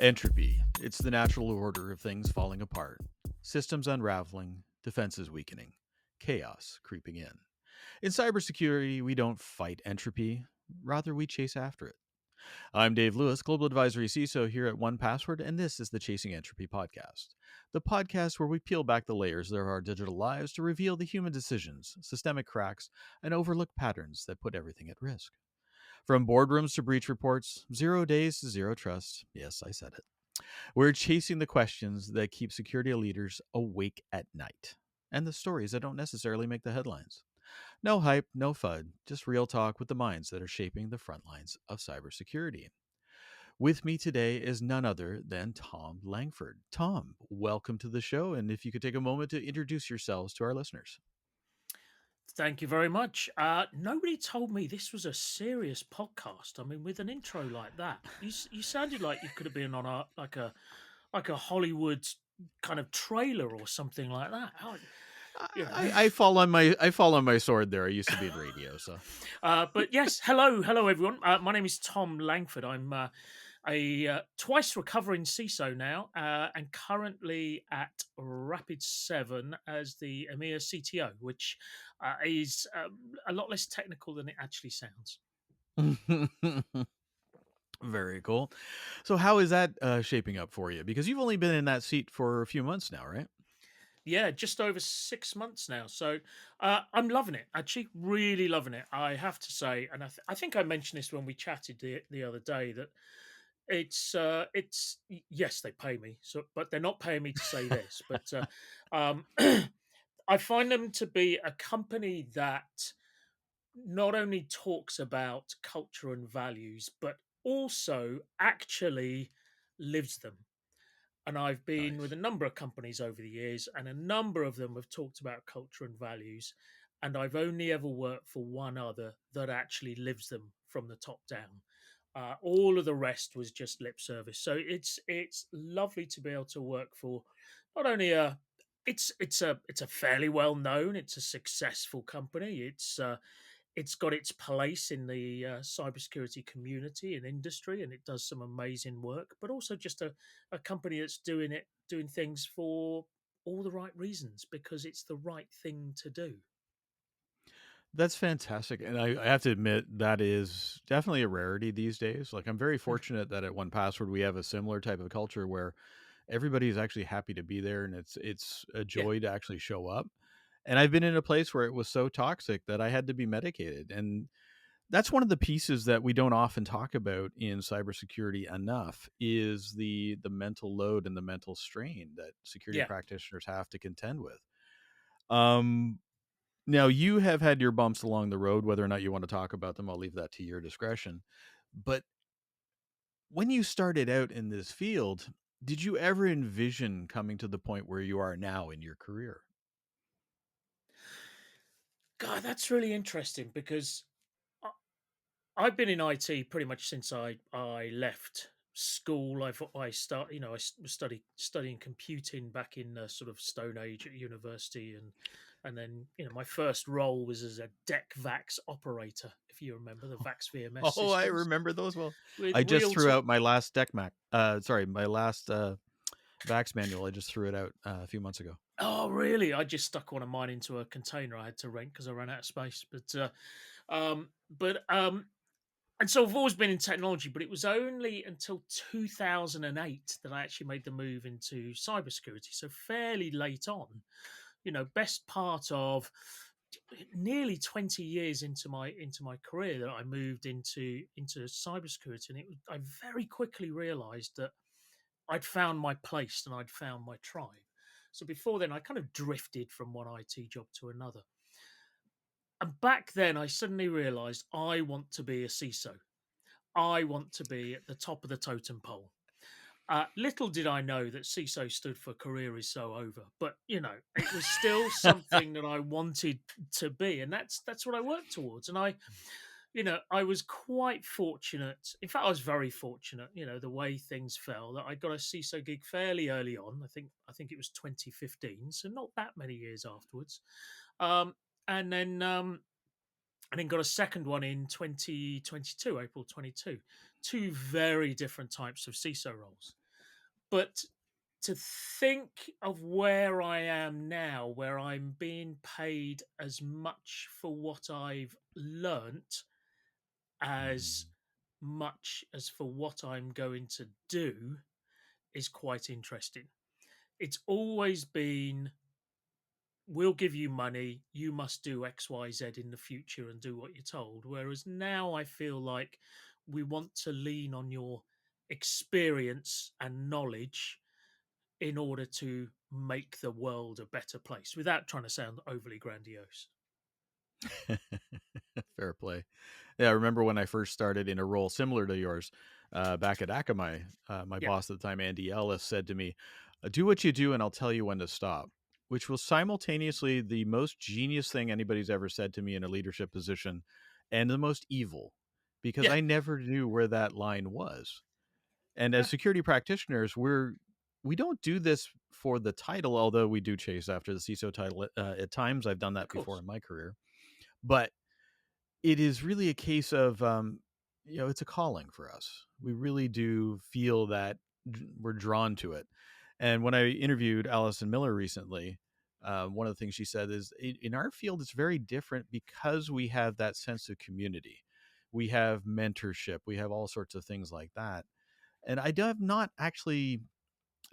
Entropy. It's the natural order of things falling apart, systems unraveling, defenses weakening, chaos creeping in. In cybersecurity, we don't fight entropy, rather, we chase after it. I'm Dave Lewis, Global Advisory CISO here at 1Password, and this is the Chasing Entropy Podcast. The podcast where we peel back the layers of our digital lives to reveal the human decisions, systemic cracks, and overlooked patterns that put everything at risk. From boardrooms to breach reports, 0 days to zero trust. Yes, I said it. We're chasing the questions that keep security leaders awake at night and the stories that don't necessarily make the headlines. No hype, no FUD, just real talk with the minds that are shaping the front lines of cybersecurity. With me today is none other than Thom Langford. Thom, welcome to the show. And if you could take a moment to introduce yourselves to our listeners. Thank you very much. Nobody told me this was a serious podcast. I mean, with an intro like that, you sounded like you could have been on a Hollywood kind of trailer or something like that. You know. I fall on my sword there. I used to be in radio, so But yes, hello everyone. My name is Thom Langford. I'm a twice recovering CISO now, and currently at Rapid7 as the EMEA CTO, which is a lot less technical than it actually sounds. very cool. So how is that shaping up for you? Because you've only been in that seat for a few months now, right? Yeah, just over 6 months now. So I'm loving it. Actually, really loving it. I have to say, and I think I mentioned this when we chatted the other day that yes, they pay me, so but they're not paying me to say this. But um, I find them to be a company that not only talks about culture and values, but also actually lives them. And I've been with Nice. a number of companies over the years, and a number of them have talked about culture and values. And I've only ever worked for one other that actually lives them from the top down. All of the rest was just lip service. So it's lovely to be able to work for not only a it's a fairly well known, it's a successful company. It's got its place in the cybersecurity community and industry, and it does some amazing work. But also just a company that's doing things for all the right reasons because it's the right thing to do. That's fantastic. And I have to admit, that is definitely a rarity these days. Like, I'm very Mm. fortunate that at 1Password we have a similar type of culture where everybody is actually happy to be there and it's a Yeah, joy to actually show up. And I've been in a place where it was so toxic that I had to be medicated. And that's one of the pieces that we don't often talk about in cybersecurity enough is the mental load and the mental strain that security yeah. practitioners have to contend with. Um, Now, you have had your bumps along the road. Whether or not you want to talk about them, I'll leave that to your discretion. But when you started out in this field, did you ever envision coming to the point where you are now in your career? God, that's really interesting because I, I've been in IT pretty much since I left school. I was studying computing back in the sort of Stone Age at university, and then my first role was as a DEC VAX operator, if you remember the VAX VMS Oh, I systems remember those well. with I just real threw time. out my last my last Vax manual. I just threw it out a few months ago. Oh, really? I just stuck one of mine into a container I had to rent because I ran out of space. But and so I've always been in technology, but it was only until 2008 that I actually made the move into cybersecurity. So fairly late on, best part of nearly 20 years into my career that I moved into cybersecurity, and I very quickly realised that I'd found my place and I'd found my tribe. So before then, I kind of drifted from one IT job to another. And back then, I suddenly realised I want to be a CISO. I want to be at the top of the totem pole. Little did I know that CISO stood for career is so over, but it was still something that I wanted to be, and that's what I worked towards. And I was quite fortunate. In fact, I was very fortunate. The way things fell that I got a CISO gig fairly early on. I think it was 2015, so not that many years afterwards. Um, and then got a second one in 2022, April 22. Two very different types of CISO roles. But to think of where I am now, where I'm being paid as much for what I've learnt as Mhm. much as for what I'm going to do, is quite interesting. It's always been, we'll give you money, you must do XYZ in the future and do what you're told. Whereas now I feel like we want to lean on your experience and knowledge in order to make the world a better place without trying to sound overly grandiose. Fair play. Yeah, I remember when I first started in a role similar to yours back at Akamai. My Yeah, boss at the time, Andy Ellis, said to me, "Do what you do, and I'll tell you when to stop." Which was simultaneously the most genius thing anybody's ever said to me in a leadership position, and the most evil, because yeah, I never knew where that line was. And as yeah, security practitioners, we don't do this for the title, although we do chase after the CISO title at times. I've done of that before course. in my career, but it is really a case of, it's a calling for us. We really do feel that we're drawn to it. And when I interviewed Allison Miller recently, one of the things she said is in our field, it's very different because we have that sense of community. We have mentorship. We have all sorts of things like that. And have not actually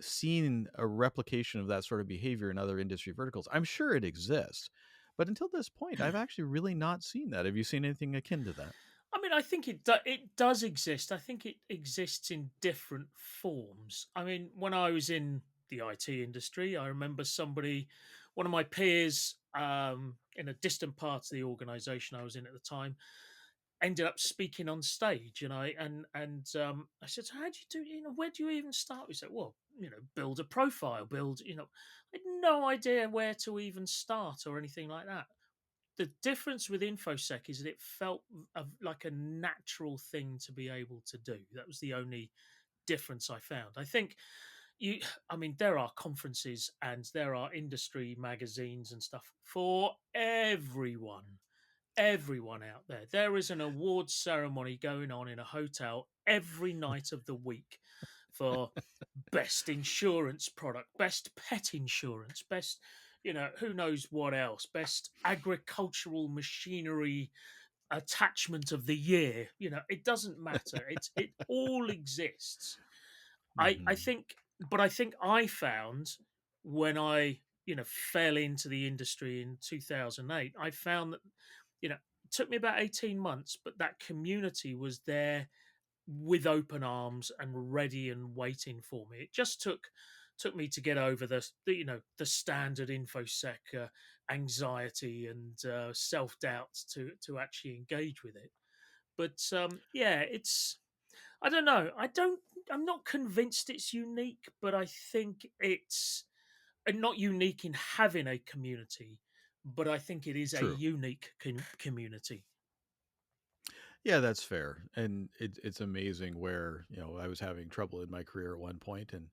seen a replication of that sort of behavior in other industry verticals. I'm sure it exists, but until this point, I've actually really not seen that. Have you seen anything akin to that? I mean, I think it does exist. I think it exists in different forms. I mean, when I was in the IT industry, I remember one of my peers, in a distant part of the organization I was in at the time, ended up speaking on stage, and I said, "So how do you do? Where do you even start?" We said, "Well, build a profile, build." I had no idea where to even start or anything like that. The difference with infosec is that it felt like a natural thing to be able to do. That was the only difference I found. I think you I mean, there are conferences and there are industry magazines and stuff for everyone out there. There is an awards ceremony going on in a hotel every night of the week for best insurance product, best pet insurance, best, who knows what else, best agricultural machinery attachment of the year. It doesn't matter. It all exists. I Hmm. think, but I think I found when I fell into the industry in 2008, I found that it took me about 18 months, but that community was there with open arms and ready and waiting for me. It just took me to get over the standard infosec anxiety and self doubt to actually engage with it. But yeah, it's, I don't know. I'm not convinced it's unique, but I think it's not unique in having a community, but I think it is a True. unique community. Yeah, that's fair. And it's amazing where, I was having trouble in my career at one point, and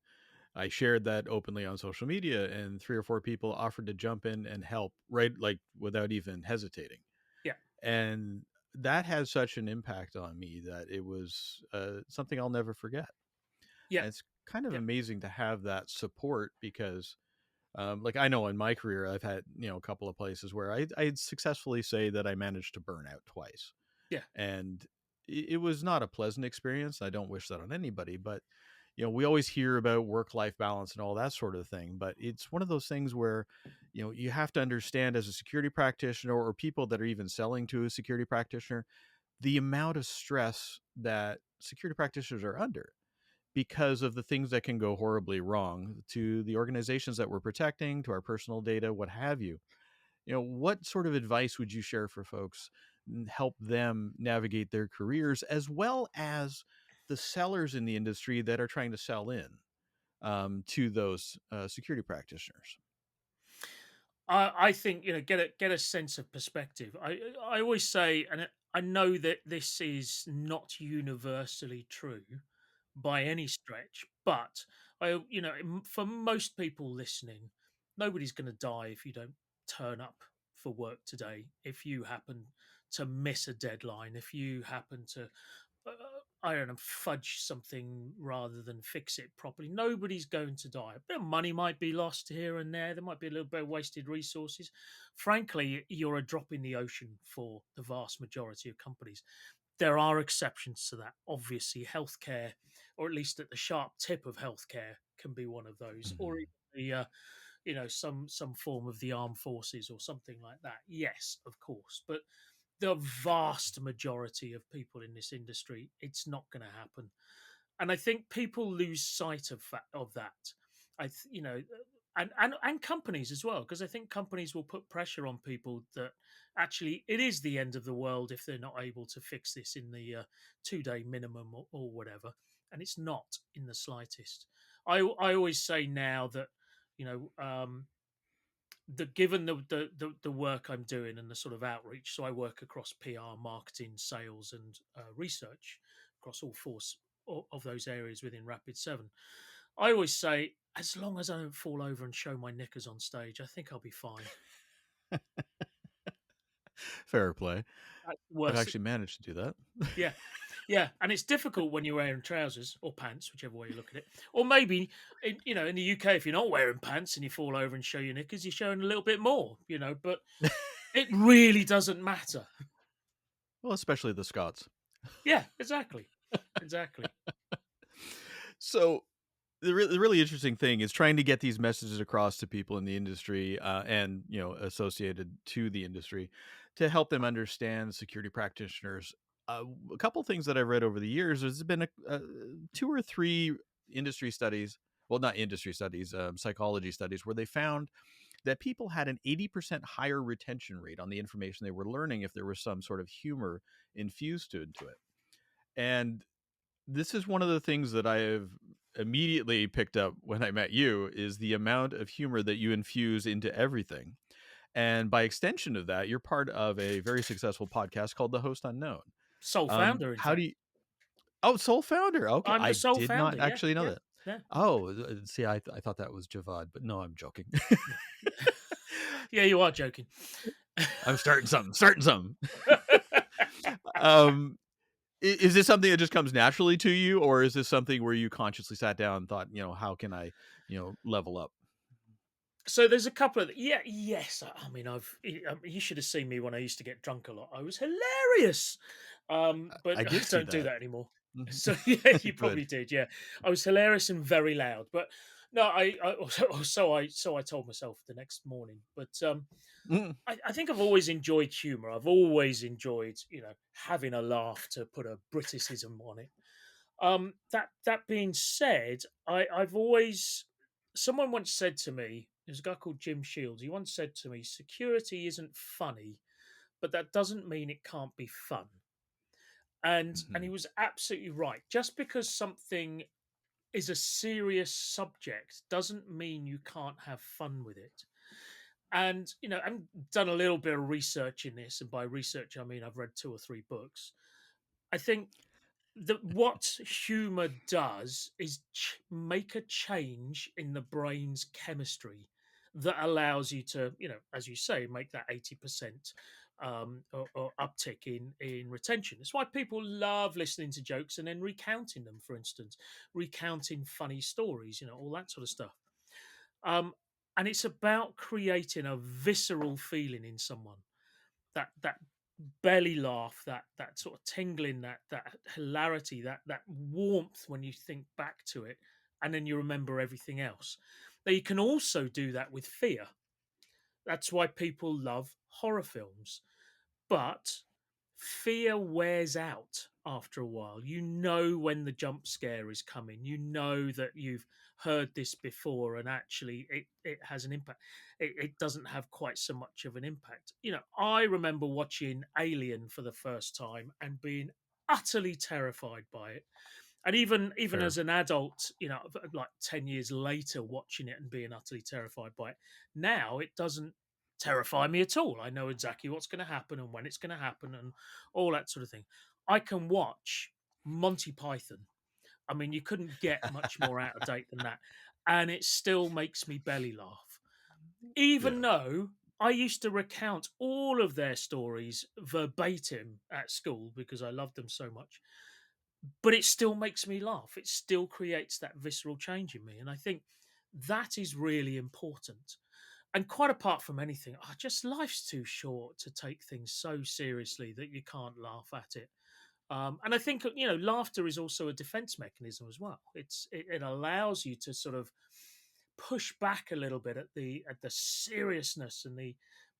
I shared that openly on social media, and three or four people offered to jump in and help, right? Like without even hesitating. Yeah, And that had such an impact on me that it was something I'll never forget. yeah, And it's kind of yeah, amazing to have that support because, like, I know in my career, I've had, a couple of places where I'd successfully say that I managed to burn out twice. yeah, And it was not a pleasant experience. I don't wish that on anybody, but we always hear about work life balance and all that sort of thing, but it's one of those things where you have to understand as a security practitioner or people that are even selling to a security practitioner the amount of stress that security practitioners are under because of the things that can go horribly wrong to the organizations that we're protecting, to our personal data, what have you. What sort of advice would you share for folks help them navigate their careers as well as the sellers in the industry that are trying to sell in to those security practitioners? I think get a sense of perspective. I always say, and I know that this is not universally true by any stretch, but for most people listening, nobody's going to die if you don't turn up for work today. If you happen to miss a deadline, if you happen to, I don't know, fudge something rather than fix it properly, nobody's going to die. A bit of money might be lost here and there. There might be a little bit of wasted resources. Frankly, you're a drop in the ocean for the vast majority of companies. There are exceptions to that. Obviously, healthcare, or at least at the sharp tip of healthcare, can be one of those, or Mhm. even the some form of the armed forces or something like that. Yes, of course, but the vast majority of people in this industry, it's not going to happen. And I think people lose sight of that. And companies as well, because I think companies will put pressure on people that actually it is the end of the world if they're not able to fix this in the 2 day minimum or whatever. And it's not in the slightest. I always say now that you know given the work I'm doing and the sort of outreach, so I work across PR, marketing, sales, and research across all of those areas within Rapid 7. I always say, as long as I don't fall over and show my knickers on stage, I think I'll be fine. Fair play. That's I've worse. actually managed to do that. Yeah. Yeah, and it's difficult when you're wearing trousers or pants, whichever way you look at it. Or maybe, in the UK, if you're not wearing pants and you fall over and show your knickers, you're showing a little bit more, But it really doesn't matter. Well, especially the Scots. Yeah, exactly. Exactly. So the really interesting thing is trying to get these messages across to people in the industry and associated to the industry to help them understand security practitioners. A couple things that I've read over the years, there's been two or three industry studies, well, not industry studies, psychology studies, where they found that people had an 80% higher retention rate on the information they were learning if there was some sort of humor infused into it. And this is one of the things that I have immediately picked up when I met you is the amount of humor that you infuse into everything. And by extension of that, you're part of a very successful podcast called The Host Unknown. Sole founder, in How do fact. you? Oh, sole founder. Okay, I'm the I sole did founder. not Yeah, actually know yeah, that. yeah, Oh, see, I thought that was Javad, but no, I'm joking. yeah. Yeah, you are joking. I'm starting something. Starting something. um, is this something that just comes naturally to you, or is this something where you consciously sat down and thought, how can I, level up? So there's a couple of yes. I mean, you should have seen me when I used to get drunk a lot. I was hilarious, but I I did see don't do that. that anymore. Mhm. So yeah, you Good. probably did. Yeah, I was hilarious and very loud. But no, so I told myself the next morning. But Mm. I think I've always enjoyed humor. I've always enjoyed having a laugh, to put a Briticism on it. That being said, I've always someone once said to me, there's a guy called Jim Shields. He once said to me, security isn't funny, but that doesn't mean it can't be fun. And he Mhm. was absolutely right. Just because something is a serious subject doesn't mean you can't have fun with it. And I've done a little bit of research in this, and by research I mean I've read 2 or 3 books. I think what humor does is make a change in the brain's chemistry that allows you to, as you say, make that 80% or uptick in retention. It's why people love listening to jokes and then recounting them, for instance, recounting funny stories, all that sort of stuff. Um, and it's about creating a visceral feeling in someone, that belly laugh, that sort of tingling, that hilarity, that warmth when you think back to it, and then you remember everything else. Now you can also do that with fear. That's why people love horror films. But fear wears out after a while. You know when the jump scare is coming. You know that you've heard this before, and actually it has an impact. It doesn't have quite so much of an impact. I remember watching Alien for the first time and being utterly terrified by it. And even Fair. as an adult, like 10 years later, watching it and being utterly terrified by it, now it doesn't terrify me at all. I know exactly what's going to happen and when it's going to happen and all that sort of thing. I can watch Monty Python. I mean, you couldn't get much more out of date than that. And it still makes me belly laugh. Even Yeah. though I used to recount all of their stories verbatim at school because I loved them so much. but it still makes me laugh. It still creates that visceral change in me. And I think that is really important. And quite apart from anything, just life's too short to take things so seriously that you can't laugh at it. And I think laughter is also a defense mechanism as well. It allows you to sort of push back a little bit at the seriousness and the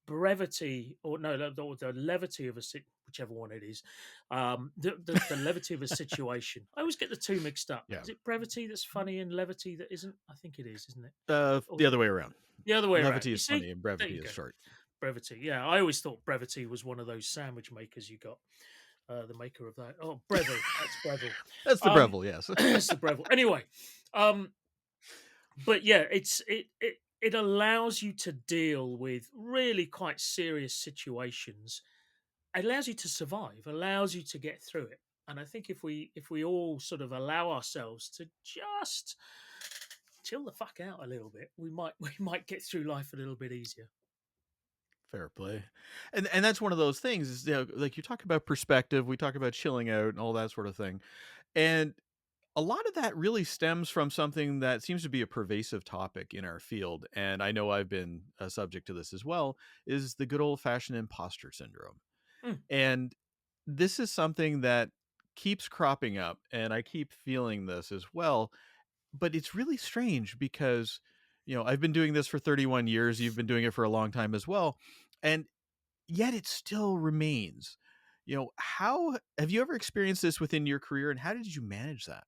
brevity, or no, the levity of whichever one it is, the levity of a situation. I always get the two mixed up. Yeah. Is it brevity that's funny and levity that isn't? I think it is, isn't it? Or The other way around. the other way around. Levity You is see, funny and there brevity you is go. short. Brevity. Yeah, I always thought brevity was one of those sandwich makers you got. The maker of that. Oh, Breville. That's Breville. That's the Um, Breville, yes. that's the Breville. Anyway, um, but yeah, it allows you to deal with really quite serious situations. It allows you to survive. Allows you to get through it. And I think if we all sort of allow ourselves to just chill the fuck out a little bit, we might get through life a little bit easier. Fair play. And that's one of those things is, like you talk about perspective, we talk about chilling out and all that sort of thing. And a lot of that really stems from something that seems to be a pervasive topic in our field. And I know I've been a subject to this as well, is the good old fashioned imposter syndrome. Mm. And this is something that keeps cropping up. And I keep feeling this as well. But it's really strange because, I've been doing this for 31 years. You've been doing it for a long time as well. And yet it still remains. How have you ever experienced this within your career and how did you manage that?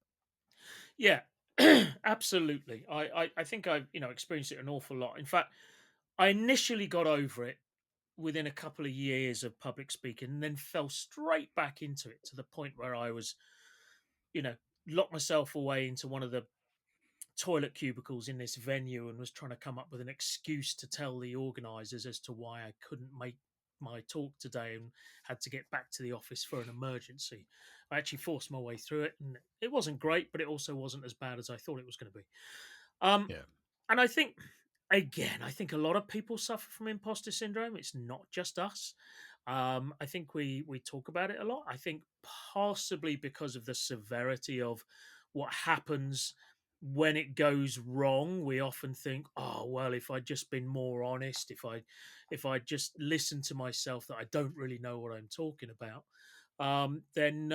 Yeah, absolutely. I think I've experienced it an awful lot. In fact, I initially got over it within a couple of years of public speaking, and then fell straight back into it to the point where I was, you know, locked myself away into one of the toilet cubicles in this venue and was trying to come up with an excuse to tell the organizers as to why I couldn't make my talk today and had to get back to the office for an emergency. I actually forced my way through it, and it wasn't great, but it also wasn't as bad as I thought it was going to be. Um, Yeah. and I think, again, I think a lot of people suffer from imposter syndrome. It's not just us. I think we talk about it a lot. I think possibly because of the severity of what happens when it goes wrong. We often think, oh well, if I'd just been more honest, if I just listened to myself that I don't really know what I'm talking about, then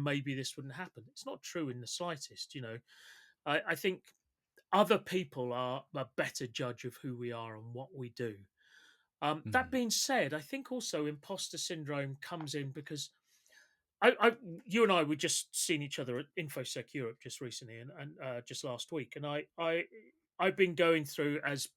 maybe this wouldn't happen. It's not true in the slightest. I think other people are a better judge of who we are and what we do. That Mhm. being said, I think also imposter syndrome comes in because you and I were just seeing each other at InfoSec Europe just recently and just last week, and I've been going through, as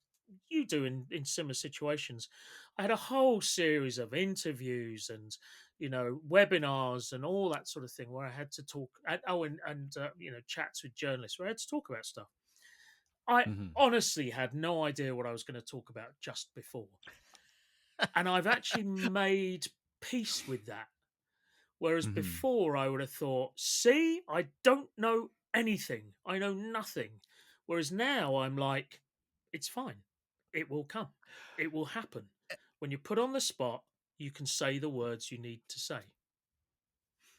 you do in similar situations. I had a whole series of interviews and webinars and all that sort of thing where I had to talk. And chats with journalists where I had to talk about stuff. I Mhm. honestly had no idea what I was going to talk about just before. And I've actually made peace with that. Whereas Mhm. before I would have thought, see, I don't know anything. I know nothing. Whereas now I'm like, it's fine. It will come. It will happen. When you're put on the spot, you can say the words you need to say.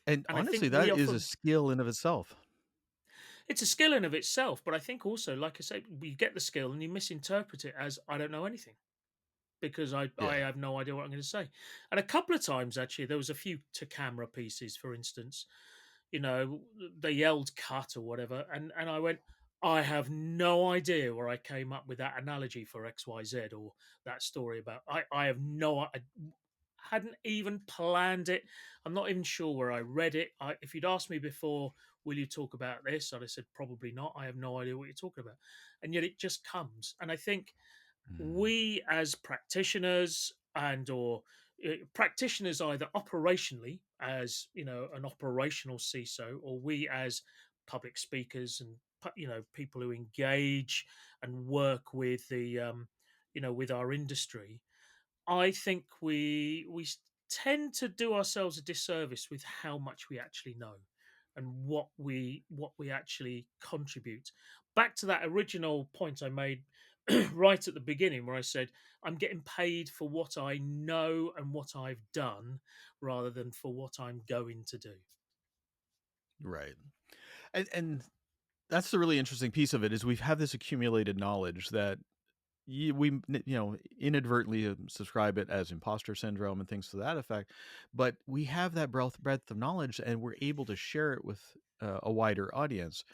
And And I honestly, think we that is a often, skill in of itself. it's a skill in of itself, but I think also, like I say, we get the skill and you misinterpret it as I don't know anything, because I Yeah. have no idea what I'm going to say. And a couple of times, actually, there was a few to camera pieces, for instance, they yelled cut or whatever. And I went, I have no idea where I came up with that analogy for XYZ or that story about, I have I hadn't even planned it. I'm not even sure where I read it. If you'd asked me before, will you talk about this? I'd have said, probably not. I have no idea what you're talking about. And yet it just comes. And I think Mm. we as practitioners and or practitioners either operationally as an operational CISO, or we as public speakers and people who engage and work with with our industry. I think we tend to do ourselves a disservice with how much we actually know and what we actually contribute. Back to that original point I made right at the beginning, where I said I'm getting paid for what I know and what I've done, rather than for what I'm going to do. Right. And that's the really interesting piece of it is we've had this accumulated knowledge that inadvertently subscribe it as imposter syndrome and things to that effect, but we have that breadth of knowledge and we're able to share it with a wider audience.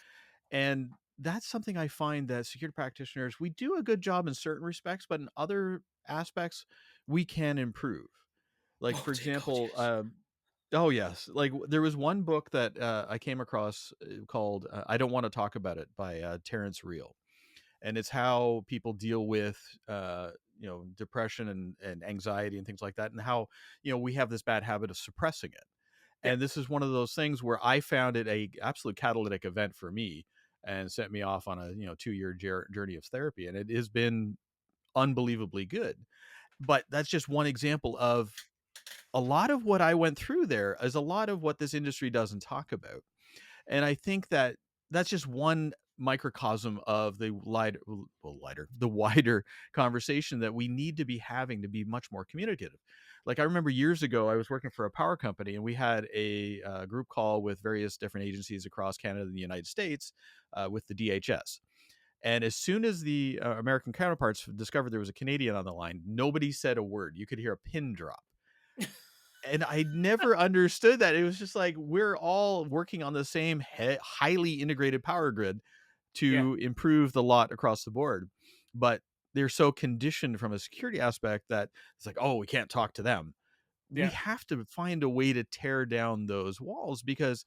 And that's something I find that security practitioners, we do a good job in certain respects, but in other aspects we can improve. Like, Oh for dear God, example, yes. oh yes, like there was one book that I came across called I Don't Want to Talk About It by Terrence Real, and it's how people deal with depression and anxiety and things like that, and how we have this bad habit of suppressing it. Yeah, And this is one of those things where I found it a absolute catalytic event for me and sent me off on a 2-year journey of therapy, and it has been unbelievably good. But that's just one example of a lot of what I went through. There is a lot of what this industry doesn't talk about, and I think that that's just one microcosm of the the wider conversation that we need to be having to be much more communicative. Like, I remember years ago, I was working for a power company, and we had a group call with various different agencies across Canada and the United States, with the DHS. And as soon as the American counterparts discovered there was a Canadian on the line, nobody said a word. You could hear a pin drop, and I never understood that. It was just like we're all working on the same highly integrated power grid yeah, to improve the lot across the board, but they're so conditioned from a security aspect that it's like, oh, we can't talk to them. We yeah, have to find a way to tear down those walls, because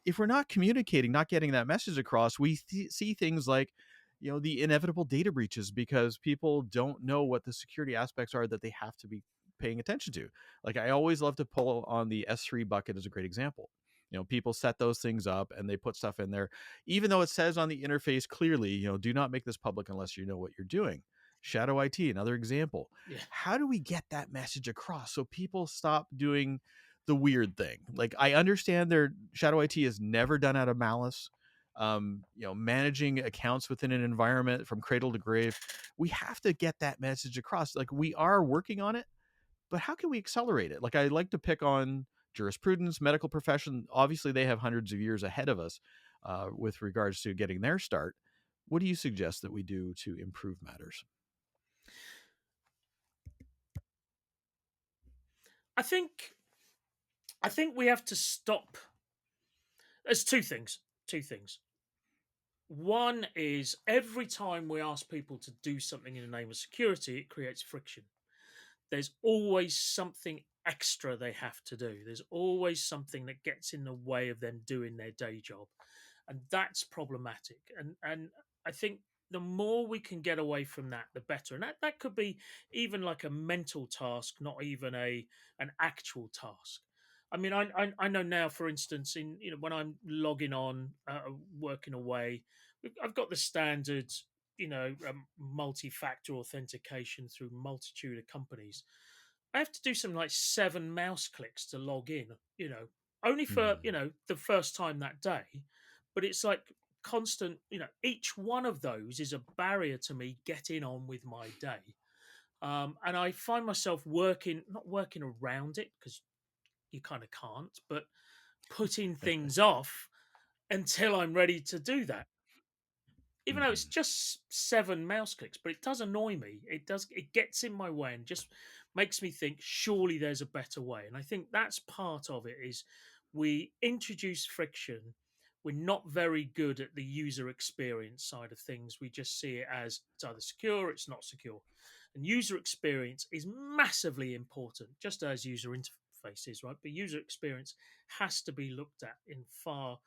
if we're not communicating, not getting that message across, we see things like, the inevitable data breaches because people don't know what the security aspects are that they have to be paying attention to. Like, I always love to pull on the S3 bucket as a great example. People set those things up and they put stuff in there, even though it says on the interface clearly, do not make this public unless you know what you're doing. Shadow IT, another example. yeah, How do we get that message across so people stop doing the weird thing? Like, I understand their shadow IT is never done out of malice. Managing accounts within an environment from cradle to grave, we have to get that message across. Like, we are working on it, but how can we accelerate it? Like, I like to pick on jurisprudence, medical profession. Obviously, they have hundreds of years ahead of us with regards to getting their start. What do you suggest that we do to improve matters? I think I think we have to stop. There's two things. Two things. One is every time we ask people to do something in the name of security, it creates friction. There's always something extra they have to do. There's always something that gets in the way of them doing their day job. And that's problematic. And I think the more we can get away from that, the better. And that could be even like a mental task, not even an actual task. I mean, I know now, for instance, in when I'm logging on, working away, I've got the standard, multi-factor authentication through multitude of companies. I have to do something like 7 mouse clicks to log in, only for, Mm. the first time that day. But it's like constant, each one of those is a barrier to me getting on with my day. And I find myself not working around it because you kind of can't, but putting things off until I'm ready to do that, even though it's Mhm. just 7 mouse clicks. But it does annoy me. It gets in my way and just makes me think surely there's a better way. And I think that's part of it is we introduce friction. We're not very good at the user experience side of things. We just see it as it's either secure or it's not secure. And user experience is massively important, just as user interface is, right? But user experience has to be looked at in far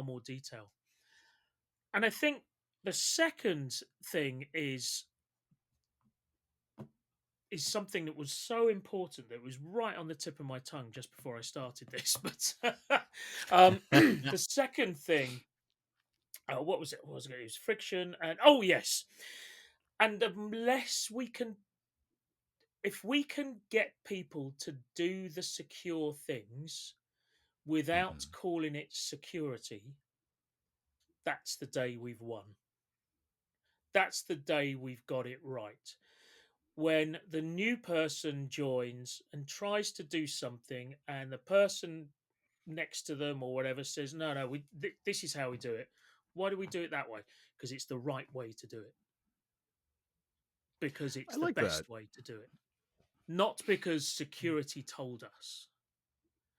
more detail. And I think the second thing is something that was so important that was right on the tip of my tongue just before I started this. But the second thing, what was it? What was it? It was friction, and oh yes, and unless we can, if we can get people to do the secure things without Mhm. calling it security, that's the day we've won. That's the day we've got it right. When the new person joins and tries to do something, and the person next to them or whatever says, no, this is how we do it. Why do we do it that way? Because it's the right way to do it. Because I it's the like that. best way to do it. Not because security told us.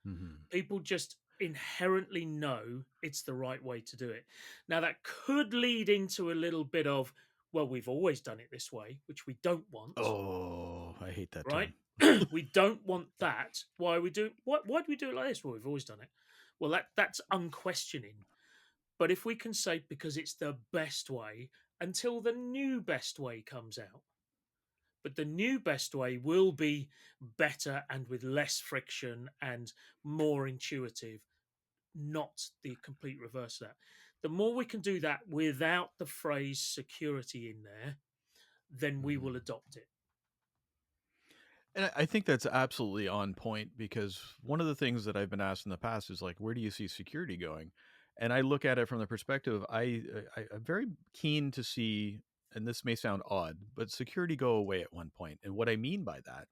Mm-hmm. People just inherently know it's the right way to do it. Now, that could lead into a little bit of, well, we've always done it this way, which we don't want, Oh, I hate that right? term. We don't want that. Why why do we do it like this? Well, we've always done it. Well, that's unquestioning. But if we can say because it's the best way until the new best way comes out, but the new best way will be better and with less friction and more intuitive, not the complete reverse of that. The more we can do that without the phrase security in there, then we will Mhm. adopt it. And I think that's absolutely on point because one of the things that I've been asked in the past is like, where do you see security going? And I look at it from the perspective I'm very keen to see, and this may sound odd, but security go away at one point. And what I mean by that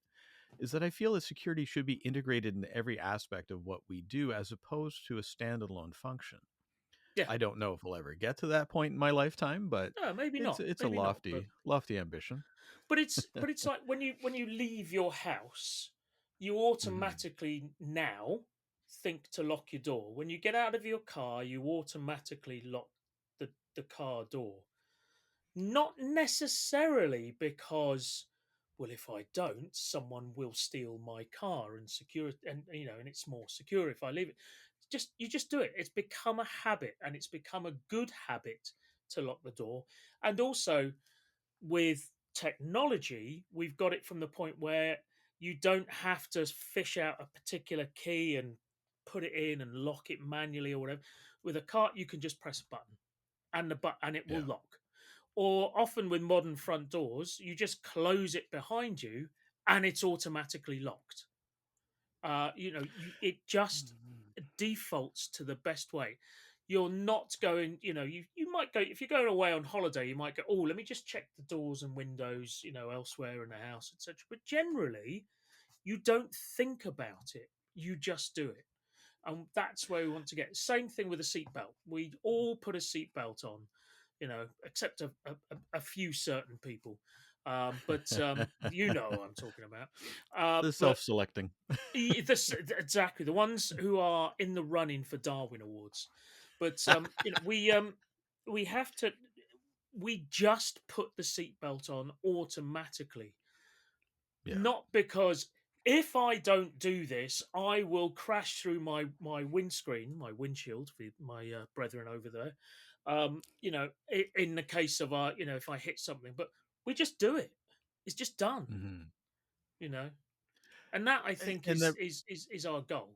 is that I feel that security should be integrated in every aspect of what we do as opposed to a standalone function. Yeah. I don't know if we'll ever get to that point in my lifetime, but No, it's a maybe not. lofty ambition. But it's like when you leave your house, you Hmm. automatically now think to lock your door. When you get out of your car, you automatically lock the car door. Not necessarily because, well, if I don't, someone will steal my car and secure it, and and it's more secure if I leave it. Just you just do it. It's become a habit, and it's become a good habit to lock the door. And also with technology, we've got it from the point where you don't have to fish out a particular key and put it in and lock it manually or whatever. With a car, you can just press a button and it will Yeah. lock. Or often with modern front doors, you just close it behind you and it's automatically locked. It just defaults to the best way. You're not going, you might go if you're going away on holiday, you might go, oh, let me just check the doors and windows, elsewhere in the house, etc. But generally, you don't think about it. You just do it. And that's where we want to get. Same thing with a seatbelt. We all put a seatbelt on, except a few certain people. But you know what I'm talking about. The But self-selecting. exactly the ones who are in the running for Darwin Awards. But we have to. We just put the seatbelt on automatically, Yeah. not because if I don't do this, I will crash through my windscreen, my windshield for my brethren over there. In the case of if I hit something, but we just do it. It's just done, Mhm. you know, and that I think And is our goal.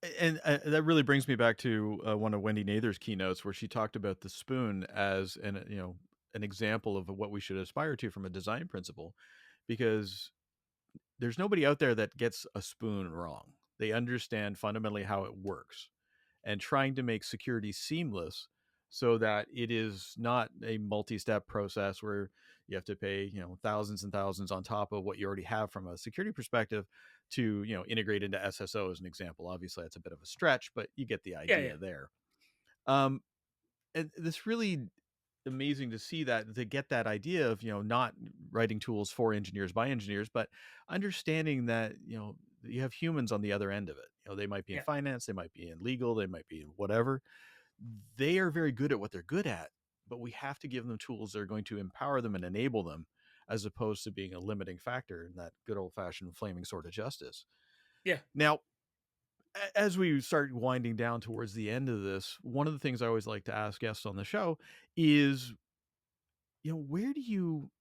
that really brings me back to one of Wendy Nather's keynotes where she talked about the spoon as an example of what we should aspire to from a design principle, because there's nobody out there that gets a spoon wrong. They understand fundamentally how it works, and trying to make security seamless so that it is not a multi-step process where you have to pay thousands and thousands on top of what you already have from a security perspective to integrate into SSO as an example. Obviously that's a bit of a stretch, but you get the Yeah, yeah, idea there. um and this really amazing to see that, to get that idea of not writing tools for engineers by engineers, but understanding that you have humans on the other end of it. They might be in yeah, finance, they might be in legal, they might be in whatever. They are very good at what they're good at, but we have to give them tools that are going to empower them and enable them, as opposed to being a limiting factor in that good old fashioned flaming sword of justice. yeah. Now, as we start winding down towards the end of this, one of the things I always like to ask guests on the show is, where do you,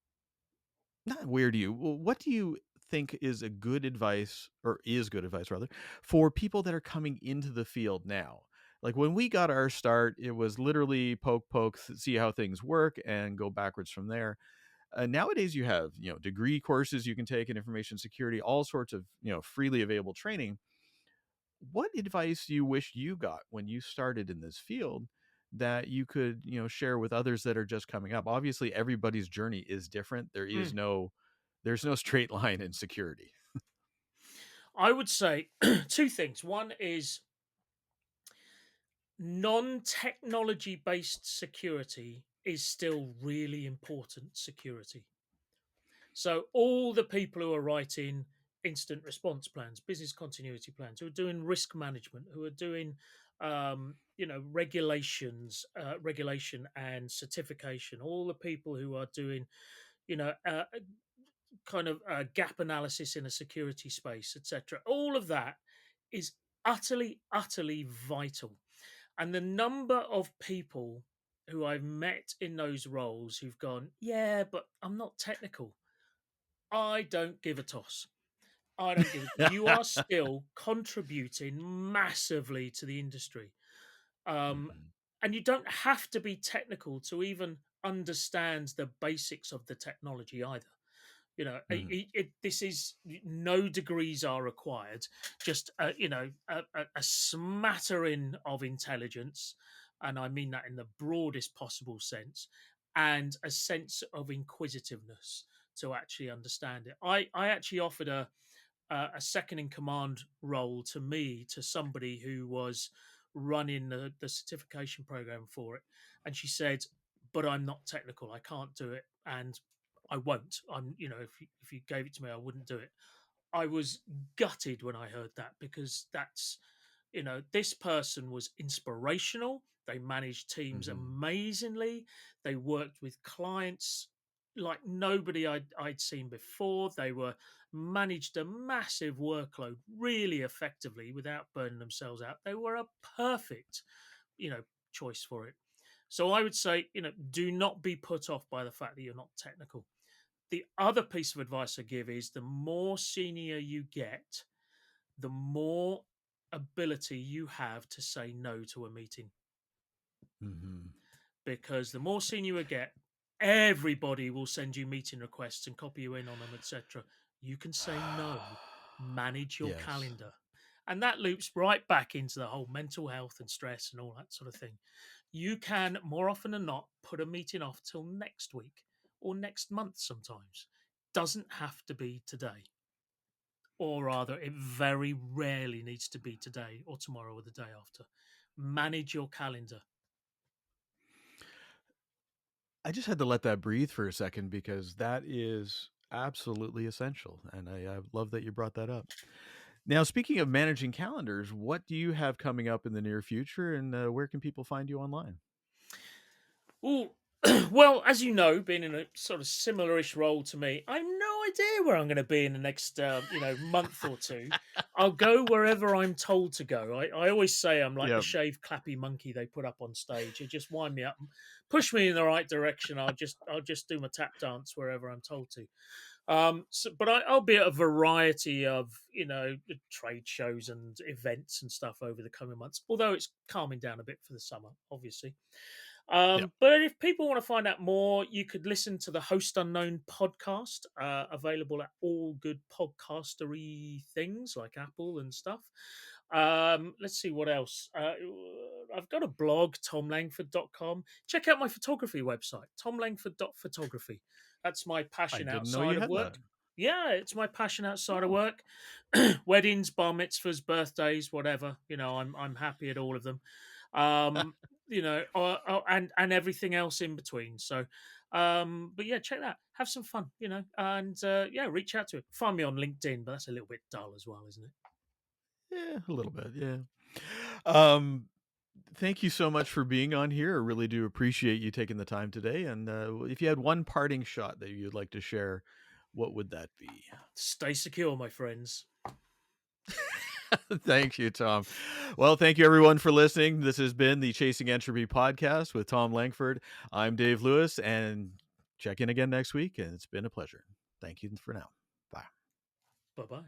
not where do you, well, what do you think is a good advice, or is good advice rather, for people that are coming into the field now? Like when we got our start, it was literally poke, poke, see how things work and go backwards from there. Nowadays you have, degree courses you can take in information security, all sorts of, freely available training. What advice do you wish you got when you started in this field that you could, share with others that are just coming up? Obviously, everybody's journey is different. Mm. There's no straight line in security. I would say two things. One is non-technology based security is still really important security. So all the people who are writing incident response plans, business continuity plans, who are doing risk management, who are doing regulation and certification, all the people who are doing you know uh, kind of gap analysis in a security space, etc. All of that is utterly vital. And the number of people who I've met in those roles who've gone, yeah, but I'm not technical. I don't give a toss. I don't give. You are still contributing massively to the industry, um, Mhm. and you don't have to be technical to even understand the basics of the technology either. Mhm. This is no degrees are required. Just a smattering of intelligence, and I mean that in the broadest possible sense, and a sense of inquisitiveness to actually understand it. I actually offered a second in command role to me to somebody who was running the certification program for it, and she said, "But I'm not technical. I can't do it, and I won't. If you gave it to me, I wouldn't do it." I was gutted when I heard that, because this person was inspirational. They managed teams Mhm. amazingly. They worked with clients like nobody I'd seen before. They were managed a massive workload really effectively without burning themselves out. They were a perfect, choice for it. So I would say, do not be put off by the fact that you're not technical. The other piece of advice I give is the more senior you get, the more ability you have to say no to a meeting. Mhm. Because the more senior you get, everybody will send you meeting requests and copy you in on them, etc. You can say no, manage your Yes. calendar. And that loops right back into the whole mental health and stress and all that sort of thing. You can, more often than not, put a meeting off till next week or next month sometimes. Doesn't have to be today. Or rather, it very rarely needs to be today or tomorrow or the day after. Manage your calendar. I just had to let that breathe for a second because that is absolutely essential. And I love that you brought that up. Now, speaking of managing calendars, what do you have coming up in the near future, and where can people find you online? Well, well, as you know, being in a sort of similar-ish role to me, I have no idea where I'm going to be in the next, month or two. I'll go wherever I'm told to go. I always say I'm like the Yep. shaved clappy monkey they put up on stage. They just wind me up and push me in the right direction. I'll just do my tap dance wherever I'm told to. But I'll be at a variety of trade shows and events and stuff over the coming months. Although it's calming down a bit for the summer, obviously. Yep. But if people want to find out more, you could listen to the Host Unknown podcast, available at all good podcastery things like Apple and stuff. Let's see what else. I've got a blog, thomlangford.com. Check out my photography website, thomlangford.photography. That's my I passion didn't know outside you of had that. work. Yeah, it's my passion outside of Oh. work. Weddings, bar mitzvahs, birthdays, whatever. I'm happy at all of them. Um, and everything else in between. So, but yeah, check that. Have some fun, and yeah, reach out to it. Find me on LinkedIn, but that's a little bit dull as well, isn't it? Yeah, a little bit. Yeah. Um, Thank you so much for being on here. I really do appreciate you taking the time today. And if you had one parting shot that you'd like to share, what would that be? Stay secure, my friends. Thank you, Thom. Well, thank you everyone for listening. This has been the Chasing Entropy podcast with Thom Langford. I'm Dave Lewis, and check in again next week. And it's been a pleasure. Thank you for now. Bye. Bye bye.